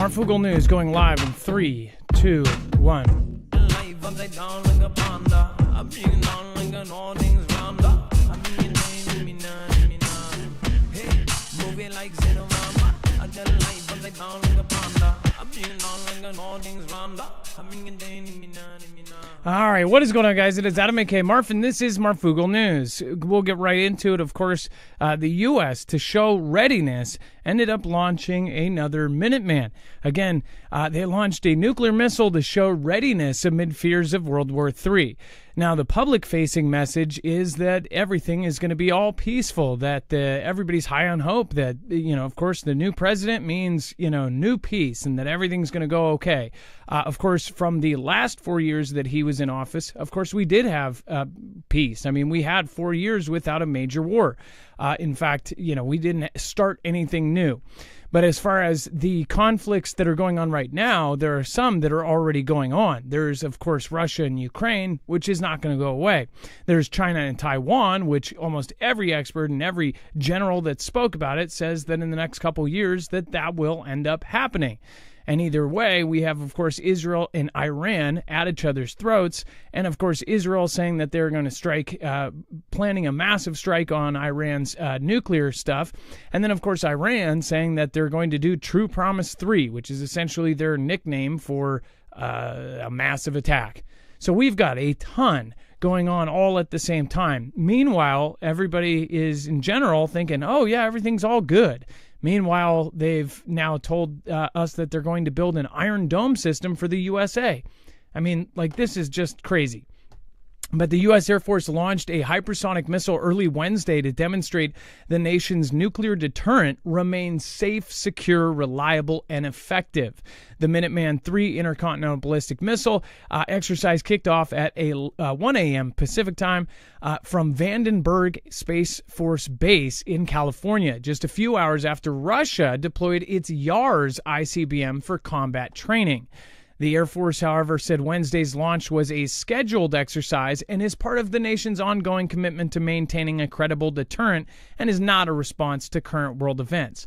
Marfoogle News going live in 3, 2, 1. All right, what is going on, guys? It is Adam A.K. Marf, and this is Marfoogle News. We'll get right into it. Of course, the U.S., to show readiness, ended up launching another Minuteman. Again, they launched a nuclear missile to show readiness amid fears of World War III. Now, the public-facing message is that everything is going to be all peaceful, that everybody's high on hope, that, of course, the new president means, new peace, and that everything's going to go okay. Of course, from the last 4 years that he was in office, of course, we did have peace. I mean, we had 4 years without a major war. In fact, we didn't start anything new. But as far as the conflicts that are going on right now, there are some that are already going on. There's, of course, Russia and Ukraine, which is not going to go away. There's China and Taiwan, which almost every expert and every general that spoke about it says that in the next couple years that will end up happening. And either way, we have, of course, Israel and Iran at each other's throats. And, of course, Israel saying that they're going to strike, planning a massive strike on Iran's nuclear stuff. And then, of course, Iran saying that they're going to do True Promise 3, which is essentially their nickname for a massive attack. So we've got a ton going on all at the same time. Meanwhile, everybody is, in general, thinking, oh, yeah, everything's all good. Meanwhile, they've now told us that they're going to build an Iron Dome system for the USA. I mean, this is just crazy. But the U.S. Air Force launched a hypersonic missile early Wednesday to demonstrate the nation's nuclear deterrent remains safe, secure, reliable, and effective. The Minuteman III intercontinental ballistic missile exercise kicked off at 1 a.m. Pacific time from Vandenberg Space Force Base in California, just a few hours after Russia deployed its Yars ICBM for combat training. The Air Force, however, said Wednesday's launch was a scheduled exercise and is part of the nation's ongoing commitment to maintaining a credible deterrent and is not a response to current world events.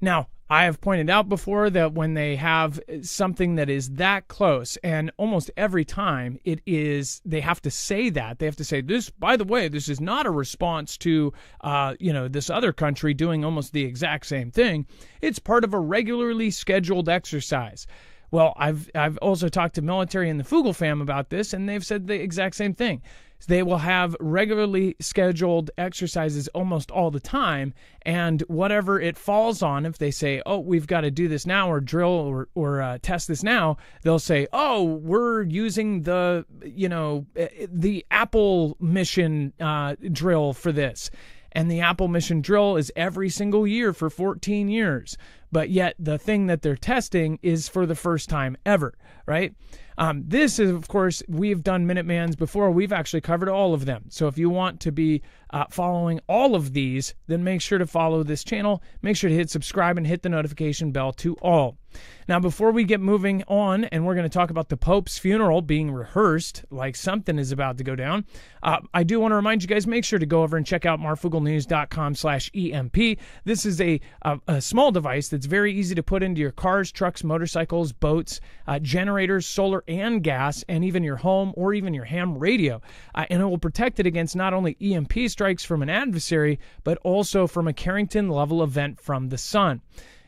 Now, I have pointed out before that when they have something that is that close, and almost every time they have to say that. They have to say, this, by the way, this is not a response to, this other country doing almost the exact same thing. It's part of a regularly scheduled exercise. Well, I've also talked to military and the Fugel fam about this, and they've said the exact same thing. They will have regularly scheduled exercises almost all the time, and whatever it falls on, if they say, oh, we've got to do this now or drill or test this now, they'll say, oh, we're using the Apple mission drill for this. And the Apple mission drill is every single year for 14 years. But yet the thing that they're testing is for the first time ever, right? This is, of course, we've done Minutemans before. We've actually covered all of them. So if you want to be following all of these, then make sure to follow this channel. Make sure to hit subscribe and hit the notification bell to all. Now, before we get moving on, and we're going to talk about the Pope's funeral being rehearsed, like something is about to go down, I do want to remind you guys, make sure to go over and check out marfuglenews.com/EMP. This is a small device that's very easy to put into your cars, trucks, motorcycles, boats, generators, solar and gas, and even your home or even your ham radio. And it will protect it against not only EMP strikes from an adversary, but also from a Carrington-level event from the sun.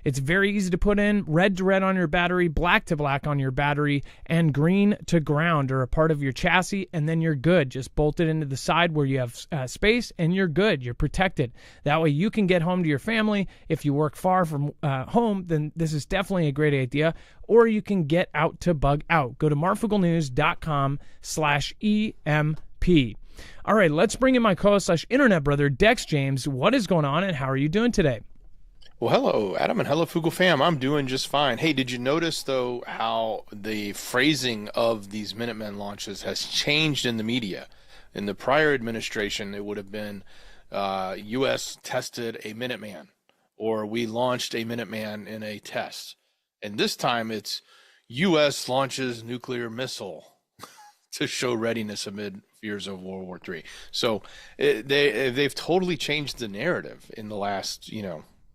It's very easy to put in. Red to red on your battery, black to black on your battery, and green to ground are a part of your chassis, and then you're good. Just bolt it into the side where you have space, and you're good. You're protected. That way you can get home to your family. If you work far from home, then this is definitely a great idea. Or you can get out to bug out. Go to marfuglenews.com/EMP. All right, let's bring in my co-host/internet brother, Dex James. What is going on, and how are you doing today? Well, hello, Adam, and hello, Fugel fam. I'm doing just fine. Hey, did you notice, though, how the phrasing of these Minutemen launches has changed in the media? In the prior administration, it would have been U.S. tested a Minuteman, or we launched a Minuteman in a test. And this time it's U.S. launches nuclear missile to show readiness amid fears of World War III. So they've totally changed the narrative in the last,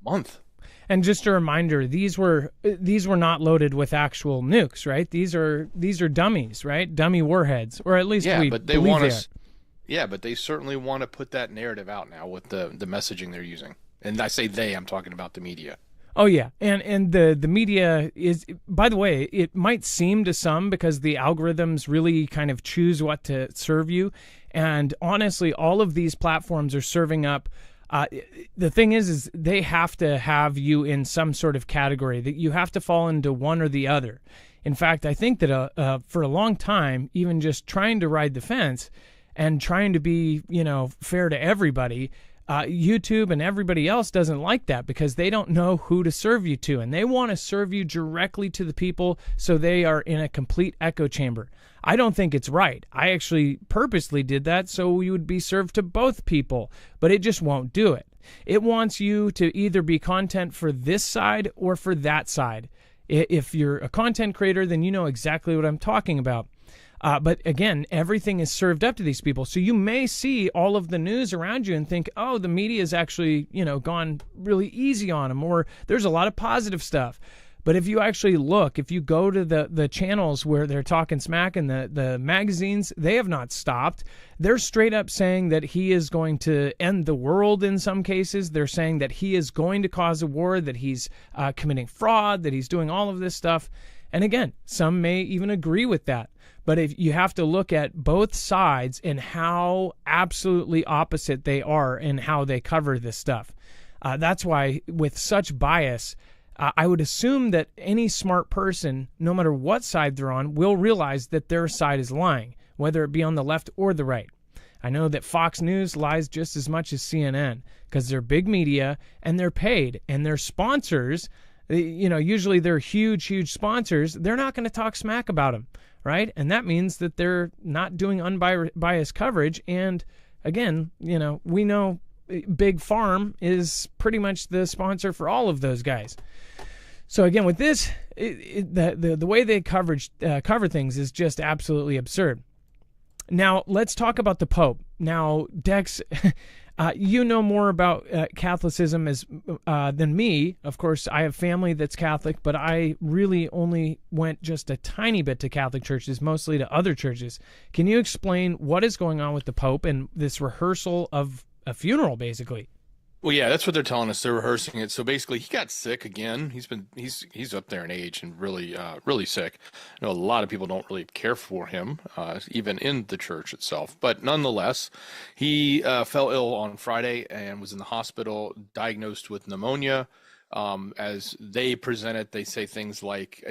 month. And just a reminder, these were not loaded with actual nukes, right? These are dummies, right? Dummy warheads, or at least we but they believe want they us. Yeah, but they certainly want to put that narrative out now with the messaging they're using. And I say they, I'm talking about the media. Oh yeah, and the media is, by the way, it might seem to some because the algorithms really kind of choose what to serve you, and honestly, all of these platforms are serving up. The thing is they have to have you in some sort of category, that you have to fall into one or the other. In fact, I think that for a long time, even just trying to ride the fence and trying to be, fair to everybody, YouTube and everybody else doesn't like that because they don't know who to serve you to, and they want to serve you directly to the people, so they are in a complete echo chamber. I don't think it's right. I actually purposely did that so you would be served to both people, but it just won't do it. It wants you to either be content for this side or for that side. If you're a content creator, then you know exactly what I'm talking about. But again, everything is served up to these people. So you may see all of the news around you and think, oh, the media has actually, gone really easy on them, or there's a lot of positive stuff. But if you actually look, if you go to the channels where they're talking smack in the magazines, they have not stopped. They're straight up saying that he is going to end the world in some cases. They're saying that he is going to cause a war, that he's committing fraud, that he's doing all of this stuff. And again, some may even agree with that. But if you have to look at both sides and how absolutely opposite they are in how they cover this stuff. That's why with such bias, I would assume that any smart person, no matter what side they're on, will realize that their side is lying, whether it be on the left or the right. I know that Fox News lies just as much as CNN because they're big media and they're paid, and their sponsors, usually they're huge sponsors. They're not going to talk smack about them, right? And that means that they're not doing unbiased coverage. And again, we know Big Farm is pretty much the sponsor for all of those guys. So again, with this, the way they cover things is just absolutely absurd. Now, let's talk about the Pope. Now, Dex, you know more about Catholicism than me. Of course, I have family that's Catholic, but I really only went just a tiny bit to Catholic churches, mostly to other churches. Can you explain what is going on with the Pope and this rehearsal of a funeral, basically? Well, yeah, that's what they're telling us. They're rehearsing it. So basically, he got sick again. He's up there in age and really sick. I know a lot of people don't really care for him, even in the church itself. But nonetheless, he fell ill on Friday and was in the hospital, diagnosed with pneumonia. As they present it, they say things like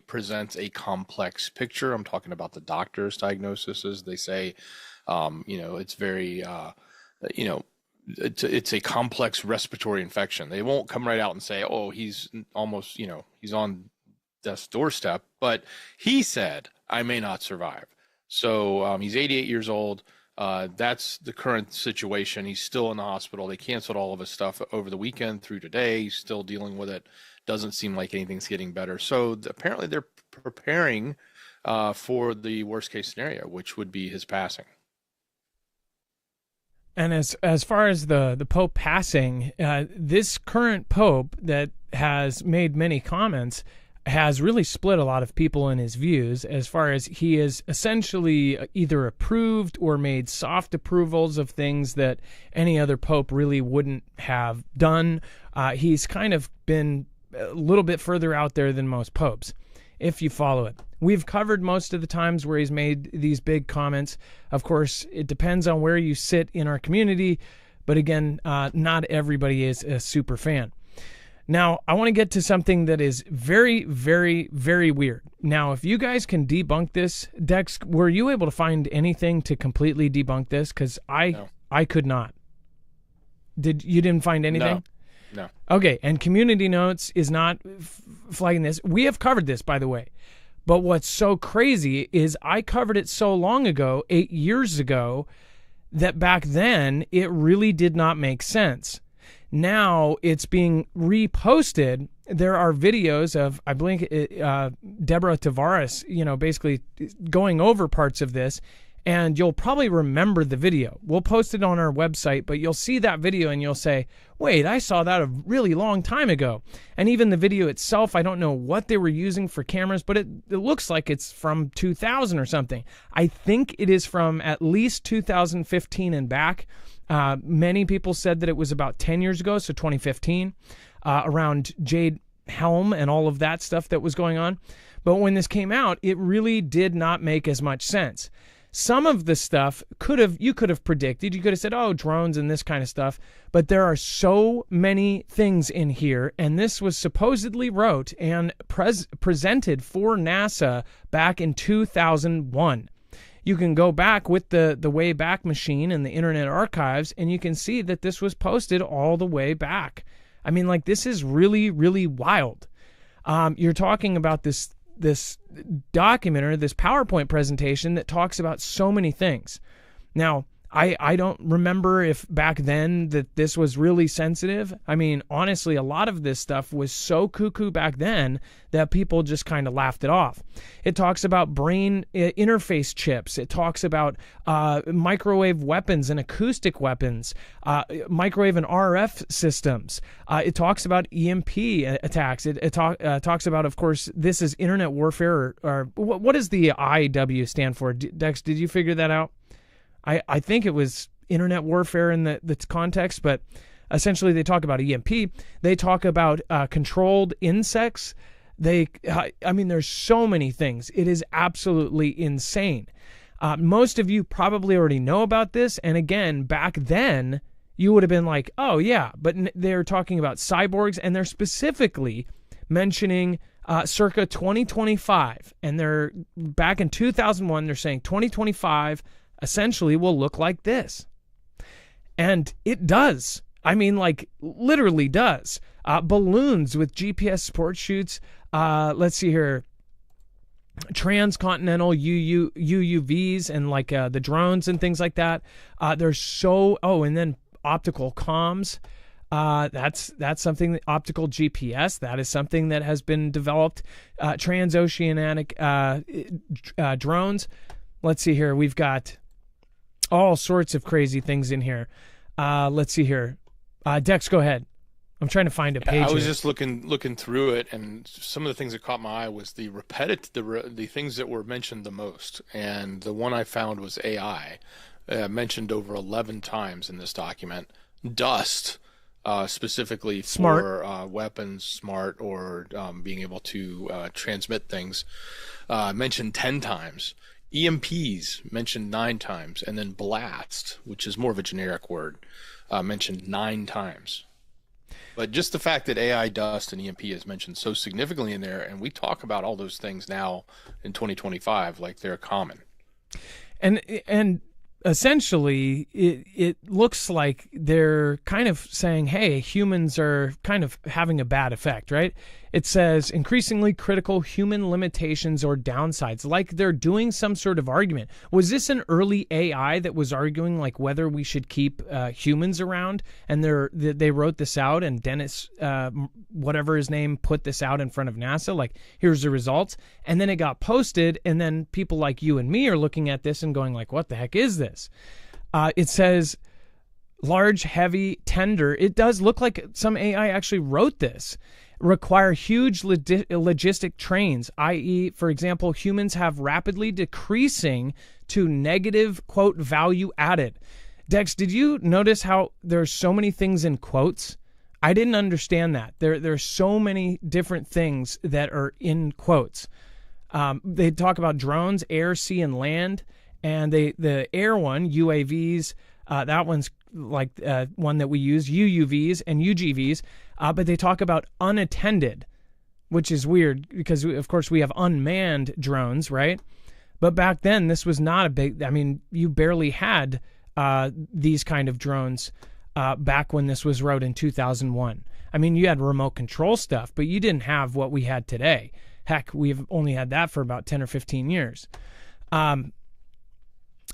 presents a complex picture. I'm talking about the doctor's diagnoses. They say, it's very, it's a complex respiratory infection. They won't come right out and say, oh, he's almost, he's on death's doorstep. But he said, I may not survive. So he's 88 years old. That's the current situation. He's still in the hospital. They canceled all of his stuff over the weekend through today. He's still dealing with it. Doesn't seem like anything's getting better. So apparently they're preparing for the worst case scenario, which would be his passing. And as far as the Pope passing, this current Pope that has made many comments has really split a lot of people in his views, as far as he is essentially either approved or made soft approvals of things that any other Pope really wouldn't have done. He's kind of been a little bit further out there than most popes, if you follow it. We've covered most of the times where he's made these big comments. Of course, it depends on where you sit in our community, but again, not everybody is a super fan. Now, I want to get to something that is very, very, very weird. Now, if you guys can debunk this, Dex, were you able to find anything to completely debunk this? Because I could not. You didn't find anything? No. Okay, and Community Notes is not flagging this. We have covered this, by the way. But what's so crazy is I covered it so long ago, 8 years ago, that back then it really did not make sense. Now it's being reposted. There are videos of, I believe, Deborah Tavares, basically going over parts of this. And you'll probably remember the video. We'll post it on our website, but you'll see that video and you'll say, wait, I saw that a really long time ago. And even the video itself, I don't know what they were using for cameras, but it looks like it's from 2000 or something. I think it is from at least 2015 and back. Many people said that it was about 10 years ago, so 2015, around Jade Helm and all of that stuff that was going on. But when this came out, it really did not make as much sense. Some of the stuff you could have predicted. You could have said, oh, drones and this kind of stuff. But there are so many things in here. And this was supposedly wrote and presented for NASA back in 2001. You can go back with the Wayback Machine and the Internet Archives, and you can see that this was posted all the way back. I mean, like, this is really, really wild. You're talking about this document or this PowerPoint presentation that talks about so many things. Now, I don't remember if back then that this was really sensitive. I mean, honestly, a lot of this stuff was so cuckoo back then that people just kind of laughed it off. It talks about brain interface chips. It talks about microwave weapons and acoustic weapons, microwave and RF systems. It talks about EMP attacks. It talks about, of course, this is internet warfare, or what does the IW stand for? Dex, did you figure that out? I think it was internet warfare in the context, but essentially they talk about EMP. They talk about controlled insects. I mean, there's so many things. It is absolutely insane. Most of you probably already know about this. And again, back then, you would have been like, oh, yeah. But they're talking about cyborgs, and they're specifically mentioning circa 2025. And they're back in 2001, they're saying 2025 essentially will look like this. And it does. I mean, like, literally does. Balloons with GPS sport shoots. Let's see here. Transcontinental UUVs and like the drones and things like that. There's so, and then optical comms. That's something, optical GPS, that is something that has been developed. Transoceanic drones. Let's see here. We've got all sorts of crazy things in here. Let's see here. Dex, go ahead. I'm trying to find a page. I was just looking through it, and some of the things that caught my eye was the things that were mentioned the most. And the one I found was AI, mentioned over 11 times in this document. Dust, specifically for weapons, smart, or being able to transmit things, mentioned 10 times. EMPs mentioned 9 times, and then blast, which is more of a generic word, mentioned 9 times. But just the fact that AI, dust, and EMP is mentioned so significantly in there, and we talk about all those things now in 2025 like they're common. And essentially, it looks like they're kind of saying, hey, humans are kind of having a bad effect, right? It says increasingly critical human limitations or downsides, like they're doing some sort of argument. Was this an early AI that was arguing like whether we should keep humans around? And they wrote this out, and Dennis, whatever his name, put this out in front of NASA, like, here's the results. And then it got posted, and then people like you and me are looking at this and going like, what the heck is this? It says large, heavy, tender. It does look like some AI actually wrote this. Require huge logistic trains, i.e., for example, humans have rapidly decreasing to negative, quote, value added. Dex, did you notice how there's so many things in quotes? I didn't understand that. There's so many different things that are in quotes. They talk about drones, air, sea, and land. And the air one, UAVs, that one's like one that we use, UUVs and UGVs. But they talk about unattended, which is weird because, of course, we have unmanned drones, right? But back then, this was not a big, I mean, you barely had these kind of drones back when this was wrote in 2001. I mean, you had remote control stuff, but you didn't have what we had today. Heck, we've only had that for about 10 or 15 years. Yeah,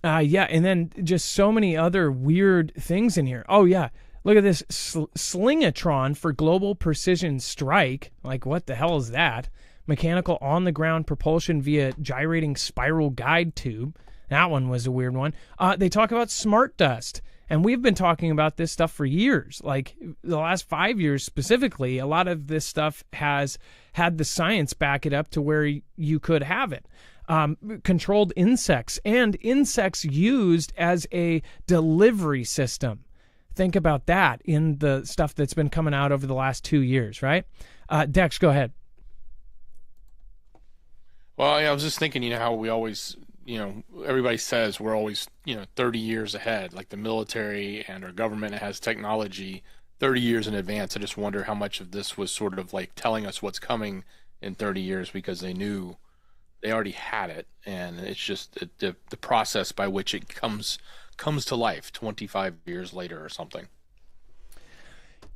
and then just so many other weird things in here. Oh, yeah. Look at this Slingatron for global precision strike. Like, what the hell is that? Mechanical on-the-ground propulsion via gyrating spiral guide tube. That one was a weird one. They talk about smart dust. And we've been talking about this stuff for years. Like the last 5 years specifically, a lot of this stuff has had the science back it up to where you could have it. Controlled insects and insects used as a delivery system. Think about that in the stuff that's been coming out over the last 2 years, right? Dex, go ahead. Well, I was just thinking, how we always, everybody says we're always, 30 years ahead, like the military and our government has technology 30 years in advance. I just wonder how much of this was sort of like telling us what's coming in 30 years because they knew they already had it. And it's just the process by which it comes to life 25 years later or something.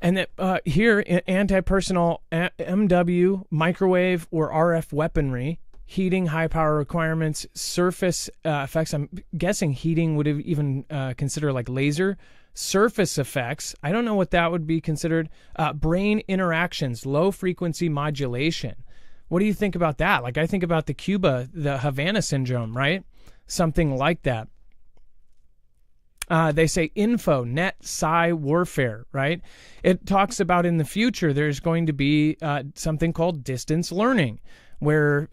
And that here, anti-personnel MW, microwave, or RF weaponry, heating, high power requirements, surface effects. I'm guessing heating would have even consider like laser. Surface effects. I don't know what that would be considered. Brain interactions, low frequency modulation. What do you think about that? Like I think about the Havana syndrome, right? Something like that. They say info, net, psi warfare, right? It talks about in the future there's going to be something called distance learning, where,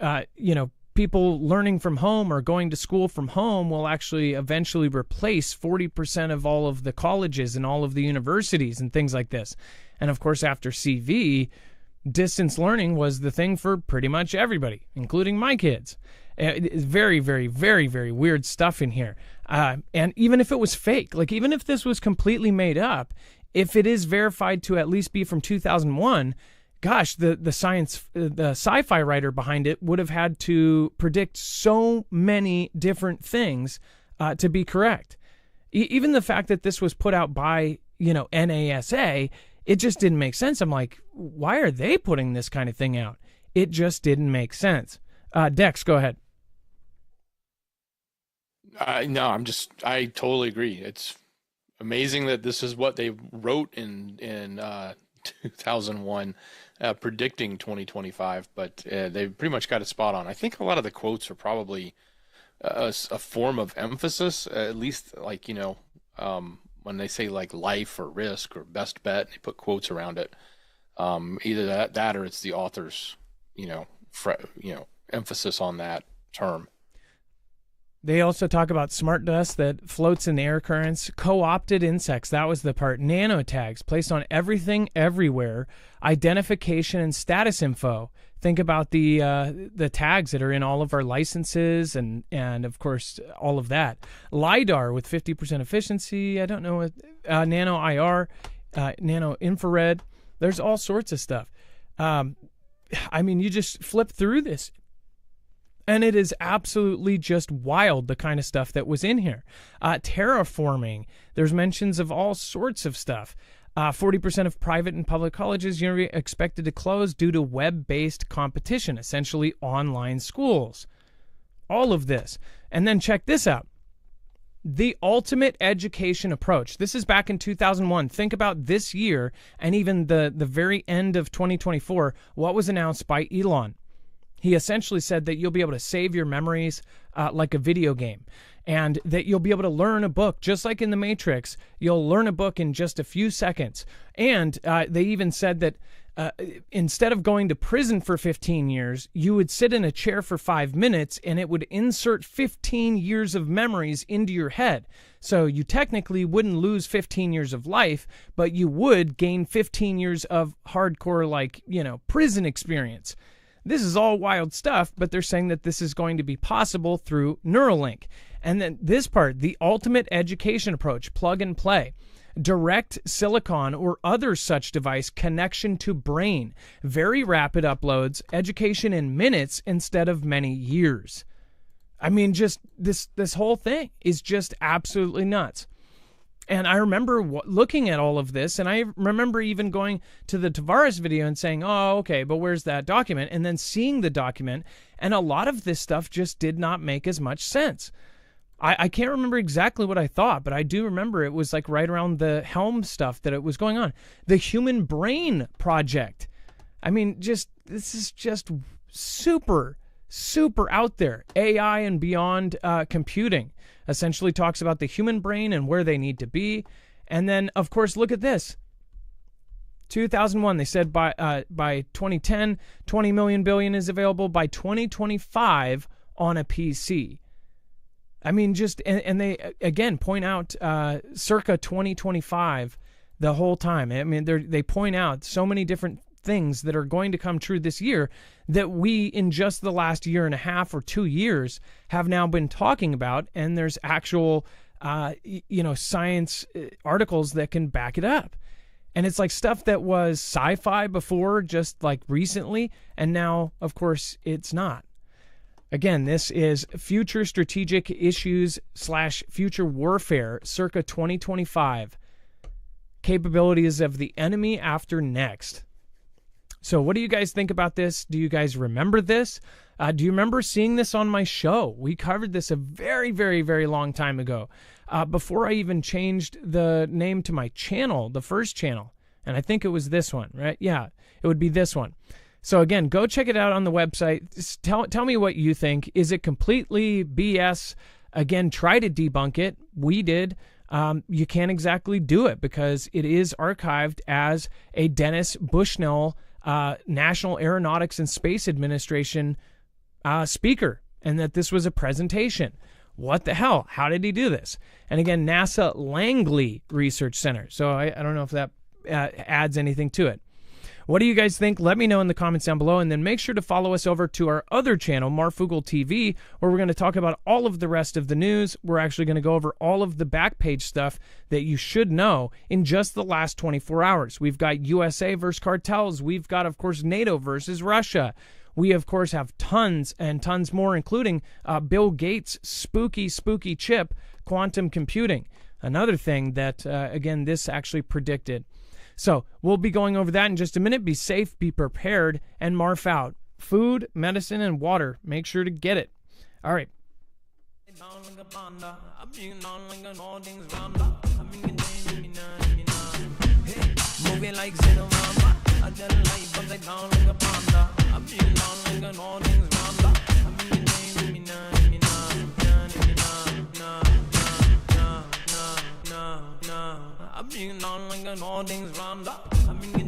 people learning from home or going to school from home will actually eventually replace 40% of all of the colleges and all of the universities and things like this. And of course, after CV, distance learning was the thing for pretty much everybody, including my kids. It's very, very, very, very weird stuff in here. And even if it was fake, like even if this was completely made up, if it is verified to at least be from 2001, gosh, the sci-fi writer behind it would have had to predict so many different things to be correct. Even the fact that this was put out by, NASA, it just didn't make sense. I'm like, why are they putting this kind of thing out? It just didn't make sense. Dex, go ahead. No, I totally agree. It's amazing that this is what they wrote in 2001, predicting 2025, but they pretty much got it spot on. I think a lot of the quotes are probably a form of emphasis, at least like, when they say like life or risk or best bet, they put quotes around it. Either that or it's the author's, emphasis on that term. They also talk about smart dust that floats in air currents, co-opted insects, that was the part, nanotags placed on everything everywhere, identification and status info. Think about the tags that are in all of our licenses and of course all of that. LiDAR with 50% efficiency, I don't know what, nano IR, nano infrared, there's all sorts of stuff. You just flip through this. And it is absolutely just wild, the kind of stuff that was in here. Terraforming, there's mentions of all sorts of stuff. 40% of private and public colleges are expected to close due to web-based competition, essentially online schools. All of this. And then check this out. The ultimate education approach. This is back in 2001. Think about this year and even the very end of 2024, what was announced by Elon. He essentially said that you'll be able to save your memories like a video game, and that you'll be able to learn a book just like in the Matrix. You'll learn a book in just a few seconds. And they even said that instead of going to prison for 15 years, you would sit in a chair for 5 minutes and it would insert 15 years of memories into your head. So you technically wouldn't lose 15 years of life, but you would gain 15 years of hardcore, prison experience. This is all wild stuff, but they're saying that this is going to be possible through Neuralink. And then this part, the ultimate education approach, plug and play. Direct silicon or other such device connection to brain. Very rapid uploads, education in minutes instead of many years. Just this whole thing is just absolutely nuts. And I remember looking at all of this, and I remember even going to the Tavares video and saying, oh, okay, but where's that document? And then seeing the document, and a lot of this stuff just did not make as much sense. I can't remember exactly what I thought, but I do remember it was like right around the Helm stuff that it was going on. The Human Brain Project. This is just super, super out there. AI and beyond computing essentially talks about the human brain and where they need to be. And then, of course, look at this. 2001, they said by 2010, 20 million billion is available. By 2025 on a PC. I mean, and they, again, point out circa 2025 the whole time. I mean, they point out so many different things that are going to come true this year that we, in just the last year and a half or 2 years, have now been talking about, and there's actual, science articles that can back it up. And it's like stuff that was sci-fi before, just like recently, and now, of course, it's not. Again, this is Future Strategic Issues / Future Warfare, circa 2025. Capabilities of the enemy after next. So what do you guys think about this? Do you guys remember this? Do you remember seeing this on my show? We covered this a very, very, very long time ago. Before I even changed the name to my channel, the first channel. And I think it was this one, right? Yeah, it would be this one. So again, go check it out on the website. Just tell me what you think. Is it completely BS? Again, try to debunk it. We did. You can't exactly do it because it is archived as a Dennis Bushnell National Aeronautics and Space Administration speaker, and that this was a presentation. What the hell? How did he do this? And again, NASA Langley Research Center. So I don't know if that adds anything to it. What do you guys think? Let me know in the comments down below, and then make sure to follow us over to our other channel, Marfoogle TV, where we're going to talk about all of the rest of the news. We're actually going to go over all of the back page stuff that you should know in just the last 24 hours. We've got USA versus cartels. We've got, of course, NATO versus Russia. We, of course, have tons and tons more, including Bill Gates' spooky chip, quantum computing. Another thing that, again, this actually predicted. So we'll be going over that in just a minute. Be safe, be prepared, and Marf out. Food, medicine, and water. Make sure to get it. All right. Moving like I tell life, but they down like a panda. I'm feeling down like an all things randa. I'm in the name, I'm feeling down like an all things randa. I'm in